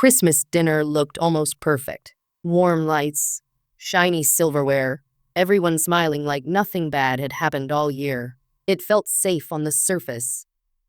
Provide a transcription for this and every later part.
Christmas dinner looked almost perfect. Warm lights, shiny silverware, everyone smiling like nothing bad had happened all year. It felt safe on the surface,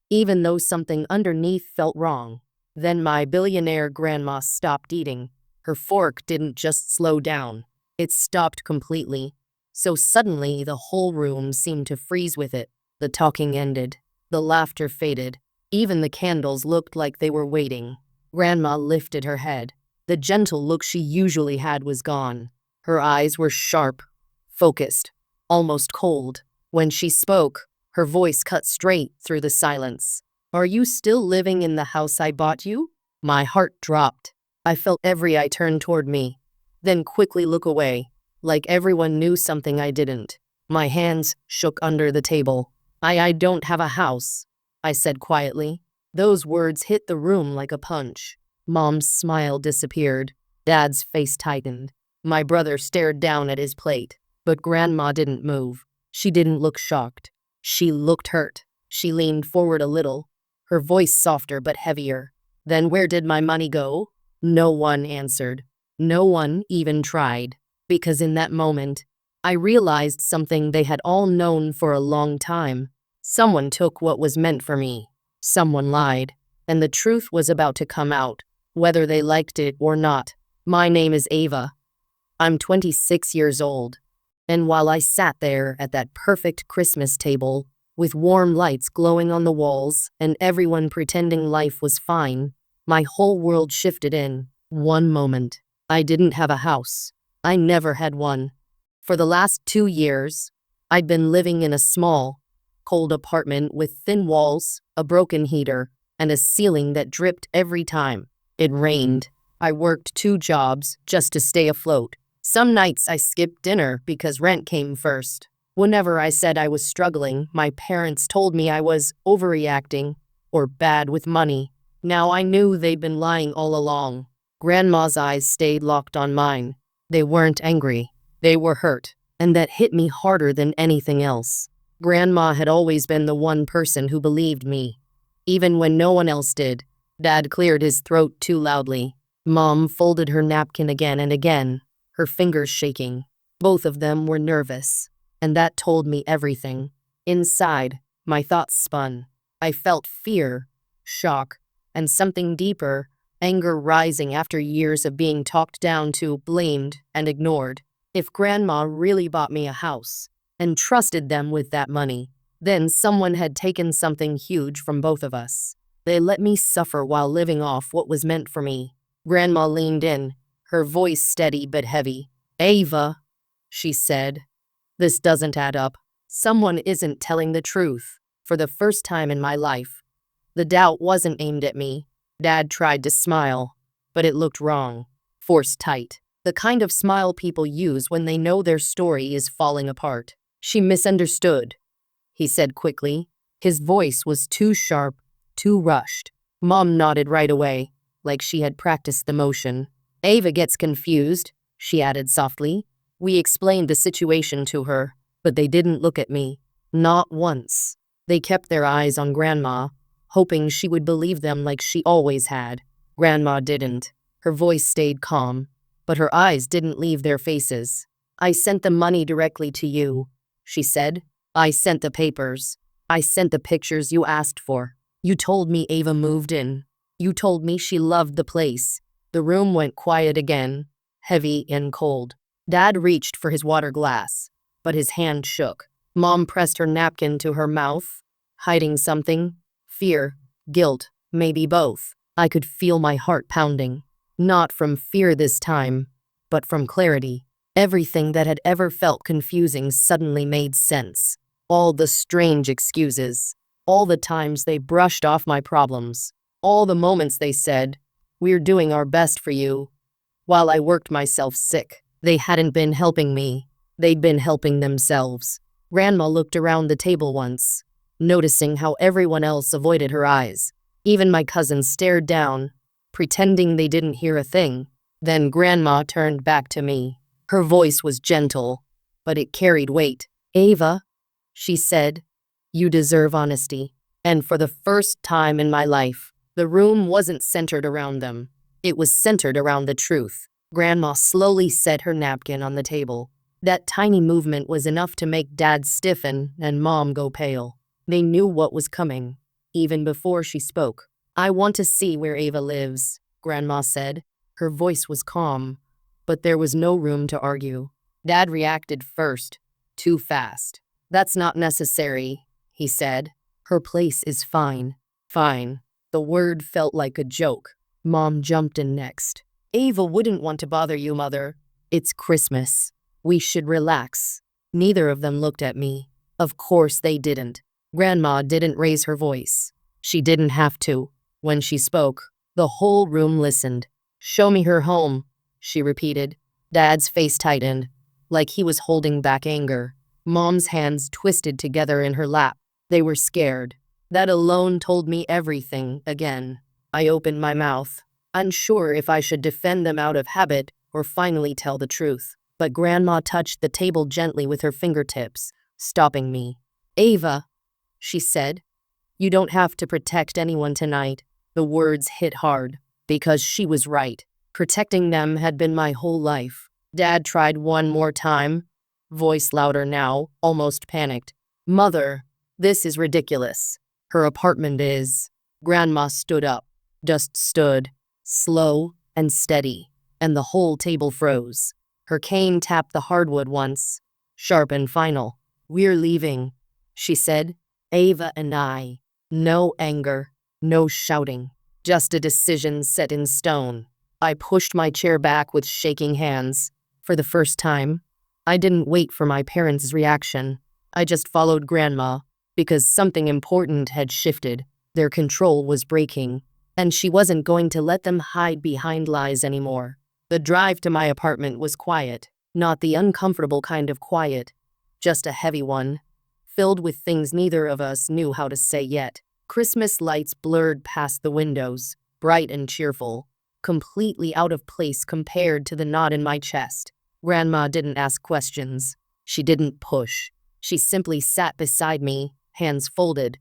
even though something underneath felt wrong. Then my billionaire grandma stopped eating. Her fork didn't just slow down, it stopped completely. So suddenly the whole room seemed to freeze with it. The talking ended. The laughter faded. Even the candles looked like they were waiting. Grandma lifted her head. The gentle look she usually had was gone. Her eyes were sharp, focused, almost cold. When she spoke, her voice cut straight through the silence. "Are you still living in the house I bought you?" My heart dropped. I felt every eye turn toward me, then quickly look away, like everyone knew something I didn't. My hands shook under the table. I don't have a house," I said quietly. Those words hit the room like a punch. Mom's smile disappeared. Dad's face tightened. My brother stared down at his plate, but Grandma didn't move. She didn't look shocked. She looked hurt. She leaned forward a little, her voice softer but heavier. "Then where did my money go?" No one answered. No one even tried. Because in that moment, I realized something they had all known for a long time. Someone took what was meant for me. Someone lied. And the truth was about to come out, whether they liked it or not. My name is Ava. I'm 26 years old. And while I sat there at that perfect Christmas table, with warm lights glowing on the walls and everyone pretending life was fine, my whole world shifted in one moment. I didn't have a house. I never had one. For the last 2 years, I'd been living in a small, cold apartment with thin walls, a broken heater, and a ceiling that dripped every time it rained. I worked 2 jobs just to stay afloat. Some nights I skipped dinner because rent came first. Whenever I said I was struggling, my parents told me I was overreacting or bad with money. Now I knew they'd been lying all along. Grandma's eyes stayed locked on mine. They weren't angry. They were hurt. And that hit me harder than anything else. Grandma had always been the one person who believed me, even when no one else did. Dad cleared his throat too loudly. Mom folded her napkin again and again, her fingers shaking. Both of them were nervous, and that told me everything. Inside, my thoughts spun. I felt fear, shock, and something deeper, anger rising after years of being talked down to, blamed, and ignored. If Grandma really bought me a house and trusted them with that money, then someone had taken something huge from both of us. They let me suffer while living off what was meant for me. Grandma leaned in, her voice steady but heavy. "Ava," she said, "this doesn't add up. Someone isn't telling the truth." For the first time in my life, the doubt wasn't aimed at me. Dad tried to smile, but it looked wrong, forced tight. The kind of smile people use when they know their story is falling apart. "She misunderstood," he said quickly. His voice was too sharp, too rushed. Mom nodded right away, like she had practiced the motion. "Ava gets confused," she added softly. We explained the situation to her, but they didn't look at me. Not once. They kept their eyes on Grandma, hoping she would believe them like she always had. Grandma didn't. Her voice stayed calm, but her eyes didn't leave their faces. "I sent the money directly to you," she said. "I sent the papers. I sent the pictures you asked for. You told me Ava moved in. You told me she loved the place." The room went quiet again, heavy and cold. Dad reached for his water glass, but his hand shook. Mom pressed her napkin to her mouth, hiding something. Fear, guilt, maybe both. I could feel my heart pounding. Not from fear this time, but from clarity. Everything that had ever felt confusing suddenly made sense. All the strange excuses, all the times they brushed off my problems, all the moments they said, "We're doing our best for you," while I worked myself sick. They hadn't been helping me. They'd been helping themselves. Grandma looked around the table once, noticing how everyone else avoided her eyes. Even my cousins stared down, pretending they didn't hear a thing. Then Grandma turned back to me. Her voice was gentle, but it carried weight. "Ava," she said, "you deserve honesty." And for the first time in my life, the room wasn't centered around them. It was centered around the truth. Grandma slowly set her napkin on the table. That tiny movement was enough to make Dad stiffen and Mom go pale. They knew what was coming, even before she spoke. "I want to see where Ava lives," Grandma said. Her voice was calm, but there was no room to argue. Dad reacted first, too fast. "That's not necessary," he said. "Her place is fine." Fine. The word felt like a joke. Mom jumped in next. "Ava wouldn't want to bother you, Mother. It's Christmas. We should relax." Neither of them looked at me. Of course they didn't. Grandma didn't raise her voice. She didn't have to. When she spoke, the whole room listened. "Show me her home," she repeated. Dad's face tightened, like he was holding back anger. Mom's hands twisted together in her lap. They were scared. That alone told me everything again. I opened my mouth, unsure if I should defend them out of habit or finally tell the truth. But Grandma touched the table gently with her fingertips, stopping me. "Ava," she said, "you don't have to protect anyone tonight." The words hit hard, because she was right. Protecting them had been my whole life. Dad tried one more time, voice louder now, almost panicked. "Mother, this is ridiculous. Her apartment is." Grandma stood up, just stood, slow and steady, and the whole table froze. Her cane tapped the hardwood once, sharp and final. "We're leaving," she said. "Ava and I." No anger, no shouting, just a decision set in stone. I pushed my chair back with shaking hands. For the first time, I didn't wait for my parents' reaction. I just followed Grandma, because something important had shifted. Their control was breaking, and she wasn't going to let them hide behind lies anymore. The drive to my apartment was quiet, not the uncomfortable kind of quiet, just a heavy one, filled with things neither of us knew how to say yet. Christmas lights blurred past the windows, bright and cheerful, completely out of place compared to the knot in my chest. Grandma didn't ask questions. She didn't push. She simply sat beside me, hands folded,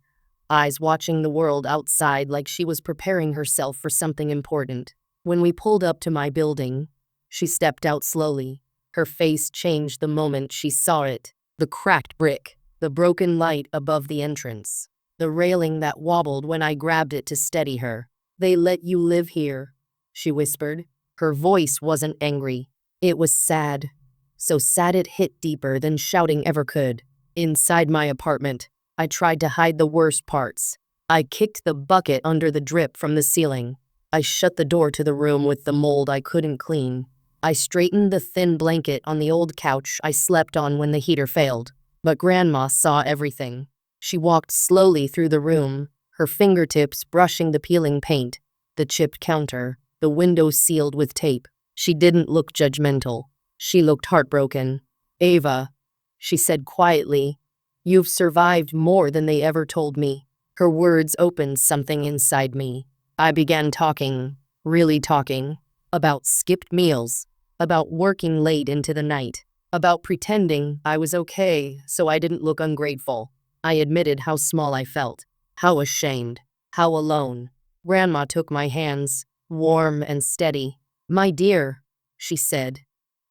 eyes watching the world outside like she was preparing herself for something important. When we pulled up to my building, she stepped out slowly. Her face changed the moment she saw it. The cracked brick, the broken light above the entrance, the railing that wobbled when I grabbed it to steady her. "They let you live here," she whispered. Her voice wasn't angry. It was sad. So sad it hit deeper than shouting ever could. Inside my apartment, I tried to hide the worst parts. I kicked the bucket under the drip from the ceiling. I shut the door to the room with the mold I couldn't clean. I straightened the thin blanket on the old couch I slept on when the heater failed. But Grandma saw everything. She walked slowly through the room, her fingertips brushing the peeling paint, the chipped counter, the window sealed with tape. She didn't look judgmental. She looked heartbroken. "Ava," she said quietly, "you've survived more than they ever told me." Her words opened something inside me. I began talking, really talking, about skipped meals, about working late into the night, about pretending I was okay so I didn't look ungrateful. I admitted how small I felt, how ashamed, how alone. Grandma took my hands, warm and steady. "My dear," she said,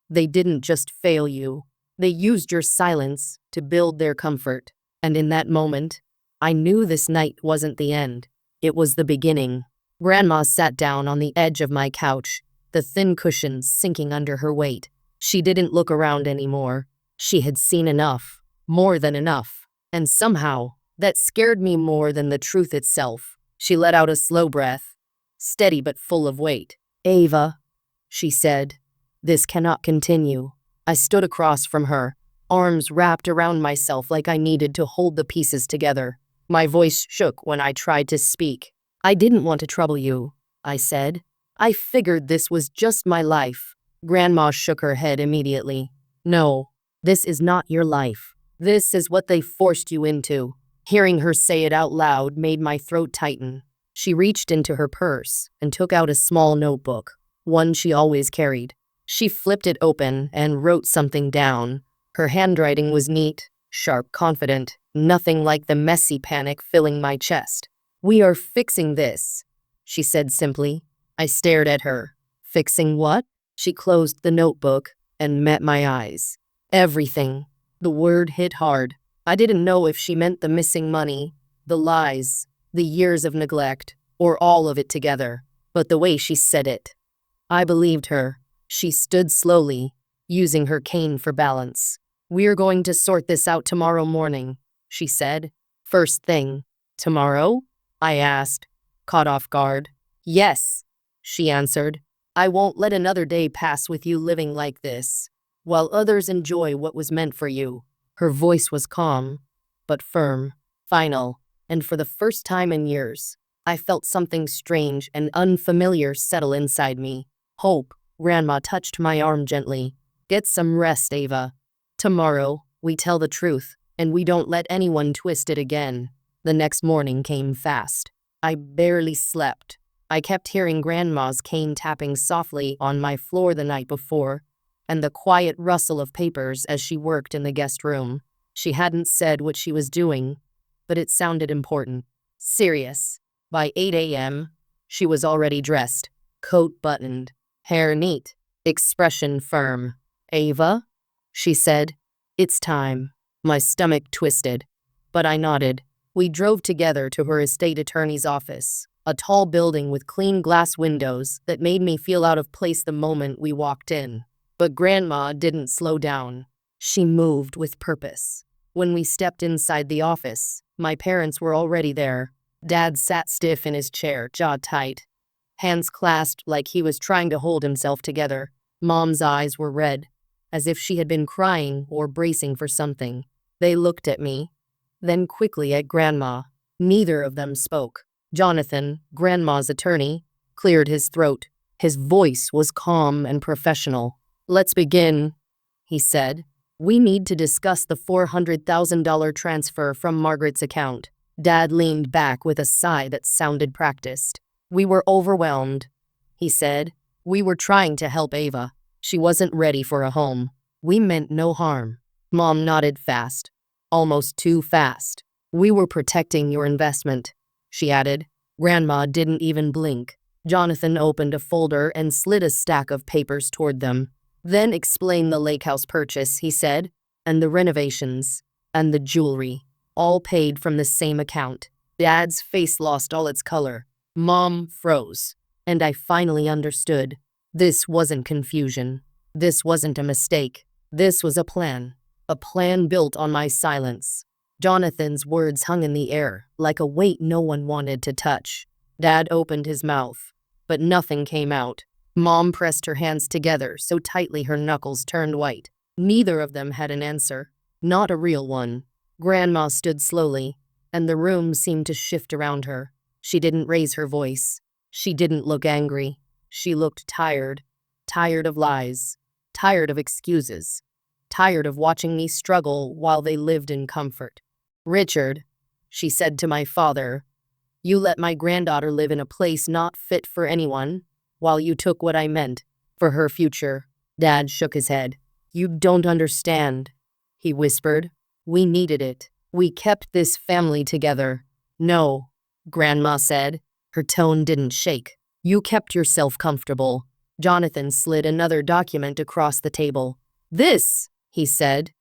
"they didn't just fail you. They used your silence to build their comfort." And in that moment, I knew this night wasn't the end. It was the beginning. Grandma sat down on the edge of my couch, the thin cushions sinking under her weight. She didn't look around anymore. She had seen enough, more than enough. And somehow, that scared me more than the truth itself. She let out a slow breath, steady but full of weight. "Ava," she said, "this cannot continue." I stood across from her, arms wrapped around myself like I needed to hold the pieces together. My voice shook when I tried to speak. "I didn't want to trouble you," I said. "I figured this was just my life." Grandma shook her head immediately. "No, this is not your life. This is what they forced you into." Hearing her say it out loud made my throat tighten. She reached into her purse and took out a small notebook, one she always carried. She flipped it open and wrote something down. Her handwriting was neat, sharp, confident, nothing like the messy panic filling my chest. "We are fixing this," she said simply. I stared at her, Fixing what? She closed the notebook and met my eyes. Everything. The word hit hard. I didn't know if she meant the missing money, the lies, the years of neglect, or all of it together. But the way she said it, I believed her. She stood slowly, using her cane for balance. "We're going to sort this out tomorrow morning," she said. "First thing." "Tomorrow?" I asked, caught off guard. "Yes," she answered. "I won't let another day pass with you living like this, while others enjoy what was meant for you." Her voice was calm, but firm, final, and for the first time in years, I felt something strange and unfamiliar settle inside me. Hope. Grandma touched my arm gently. "Get some rest, Ava. Tomorrow, we tell the truth, and we don't let anyone twist it again." The next morning came fast. I barely slept. I kept hearing Grandma's cane tapping softly on my floor the night before, and the quiet rustle of papers as she worked in the guest room. She hadn't said what she was doing, but it sounded important. Serious. By 8 a.m., she was already dressed, coat buttoned, hair neat, expression firm. "Ava," she said, "it's time." My stomach twisted, but I nodded. We drove together to her estate attorney's office, a tall building with clean glass windows that made me feel out of place the moment we walked in. But Grandma didn't slow down. She moved with purpose. When we stepped inside the office, my parents were already there. Dad sat stiff in his chair, jaw tight, hands clasped like he was trying to hold himself together. Mom's eyes were red, as if she had been crying or bracing for something. They looked at me, then quickly at Grandma. Neither of them spoke. Jonathan, Grandma's attorney, cleared his throat. His voice was calm and professional. "Let's begin," he said. "We need to discuss the $400,000 transfer from Margaret's account." Dad leaned back with a sigh that sounded practiced. "We were overwhelmed," he said. "We were trying to help Ava. She wasn't ready for a home. We meant no harm." Mom nodded fast, almost too fast. "We were protecting your investment," she added. Grandma didn't even blink. Jonathan opened a folder and slid a stack of papers toward them. "Then explain the lake house purchase," he said, "and the renovations, and the jewelry, all paid from the same account." Dad's face lost all its color. Mom froze, and I finally understood. This wasn't confusion. This wasn't a mistake. This was a plan built on my silence. Jonathan's words hung in the air, like a weight no one wanted to touch. Dad opened his mouth, but nothing came out. Mom pressed her hands together so tightly her knuckles turned white. Neither of them had an answer, not a real one. Grandma stood slowly, and the room seemed to shift around her. She didn't raise her voice. She didn't look angry. She looked tired. Tired of lies. Tired of excuses. Tired of watching me struggle while they lived in comfort. "Richard," she said to my father, "you let my granddaughter live in a place not fit for anyone, while you took what I meant for her future." Dad shook his head. "You don't understand," he whispered. "We needed it. We kept this family together." "No," Grandma said. Her tone didn't shake. "You kept yourself comfortable." Jonathan slid another document across the table. "This," he said,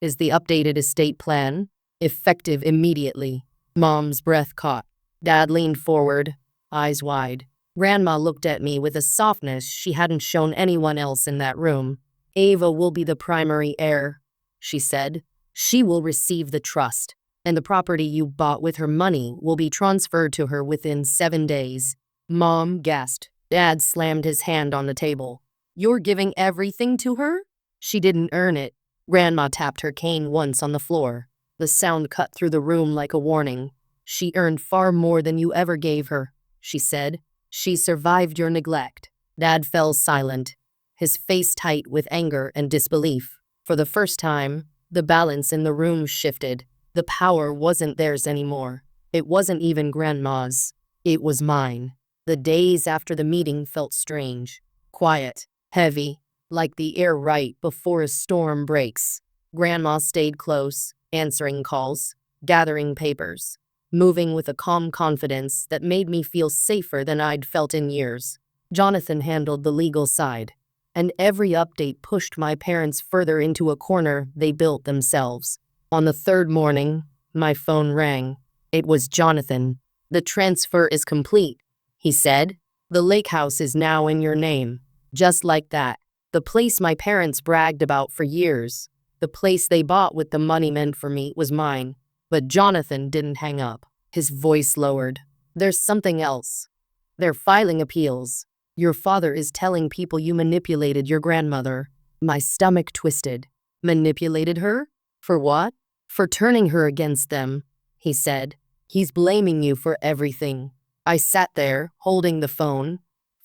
"is the updated estate plan, effective immediately." Mom's breath caught. Dad leaned forward, eyes wide. Grandma looked at me with a softness she hadn't shown anyone else in that room. "Ava will be the primary heir," she said. "She will receive the trust, and the property you bought with her money will be transferred to her within 7 days." Mom gasped. Dad slammed his hand on the table. "You're giving everything to her? She didn't earn it." Grandma tapped her cane once on the floor. The sound cut through the room like a warning. "She earned far more than you ever gave her," she said. "She survived your neglect." Dad fell silent, his face tight with anger and disbelief. For the first time, the balance in the room shifted. The power wasn't theirs anymore. It wasn't even Grandma's. It was mine. The days after the meeting felt strange, quiet, heavy, like the air right before a storm breaks. Grandma stayed close, answering calls, gathering papers, moving with a calm confidence that made me feel safer than I'd felt in years. Jonathan handled the legal side, and every update pushed my parents further into a corner they built themselves. On the third morning, my phone rang. It was Jonathan. "The transfer is complete," he said. "The lake house is now in your name." Just like that. The place my parents bragged about for years, the place they bought with the money meant for me, was mine. But Jonathan didn't hang up. His voice lowered. "There's something else. They're filing appeals. Your father is telling people you manipulated your grandmother." My stomach twisted. Manipulated her? For what? "For turning her against them," he said. "He's blaming you for everything." I sat there, holding the phone,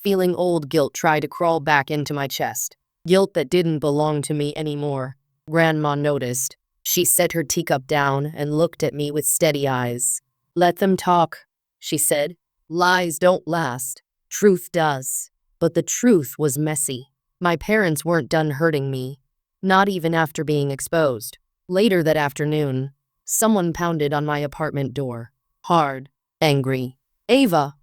feeling old guilt try to crawl back into my chest. Guilt that didn't belong to me anymore. Grandma noticed. She set her teacup down and looked at me with steady eyes. "Let them talk," she said. "Lies don't last. Truth does." But the truth was messy. My parents weren't done hurting me, not even after being exposed. Later that afternoon, someone pounded on my apartment door. Hard, angry. "Ava!"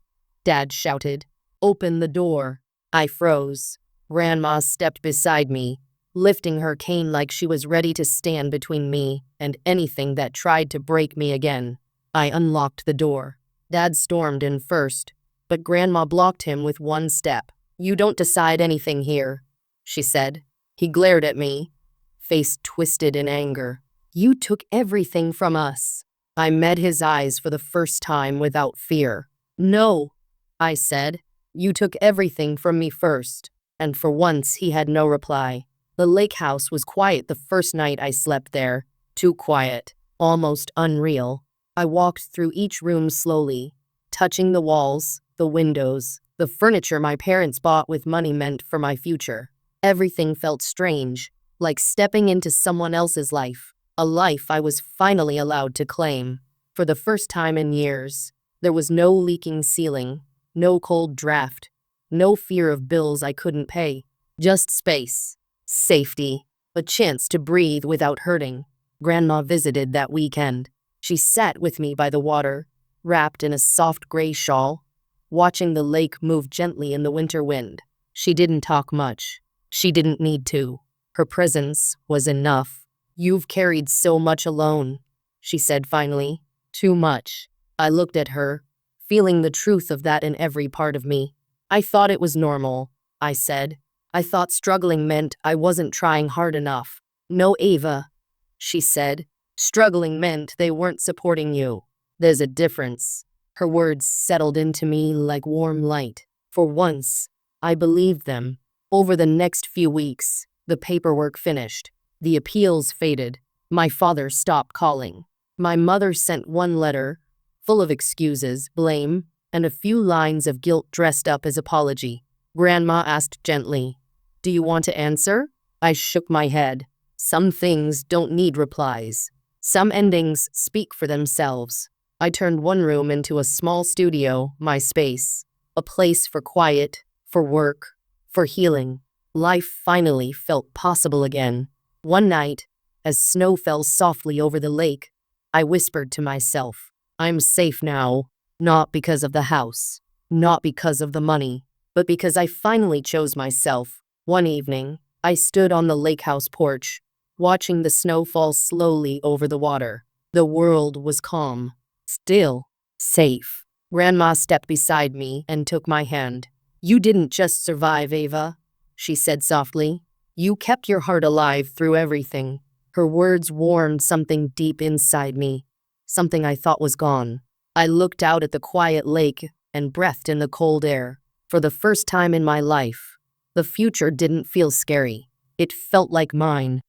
Dad shouted. "Open the door." I froze. Grandma stepped beside me, lifting her cane like she was ready to stand between me and anything that tried to break me again. I unlocked the door. Dad stormed in first, but Grandma blocked him with one step. "You don't decide anything here," she said. He glared at me, face twisted in anger. "You took everything from us." I met his eyes for the first time without fear. "No," I said. "You took everything from me first." And for once he had no reply. The lake house was quiet the first night I slept there. Too quiet, almost unreal. I walked through each room slowly, touching the walls, the windows, the furniture my parents bought with money meant for my future. Everything felt strange, like stepping into someone else's life, a life I was finally allowed to claim. For the first time in years, there was no leaking ceiling, no cold draft, no fear of bills I couldn't pay. Just space, safety, a chance to breathe without hurting. Grandma visited that weekend. She sat with me by the water, wrapped in a soft gray shawl, watching the lake move gently in the winter wind. She didn't talk much. She didn't need to. Her presence was enough. "You've carried so much alone," she said finally. "Too much." I looked at her, feeling the truth of that in every part of me. "I thought it was normal," I said. "I thought struggling meant I wasn't trying hard enough." "No, Ava," she said. "Struggling meant they weren't supporting you. There's a difference." Her words settled into me like warm light. For once, I believed them. Over the next few weeks, the paperwork finished. The appeals faded. My father stopped calling. My mother sent one letter, full of excuses, blame, and a few lines of guilt dressed up as apology. Grandma asked gently, "Do you want to answer?" I shook my head. Some things don't need replies. Some endings speak for themselves. I turned one room into a small studio, my space. A place for quiet, for work, for healing. Life finally felt possible again. One night, as snow fell softly over the lake, I whispered to myself, "I'm safe now, not because of the house, not because of the money, but because I finally chose myself." One evening, I stood on the lake house porch, watching the snow fall slowly over the water. The world was calm, still, safe. Grandma stepped beside me and took my hand. "You didn't just survive, Ava," she said softly. "You kept your heart alive through everything." Her words warmed something deep inside me, something I thought was gone. I looked out at the quiet lake and breathed in the cold air. For the first time in my life, the future didn't feel scary. It felt like mine.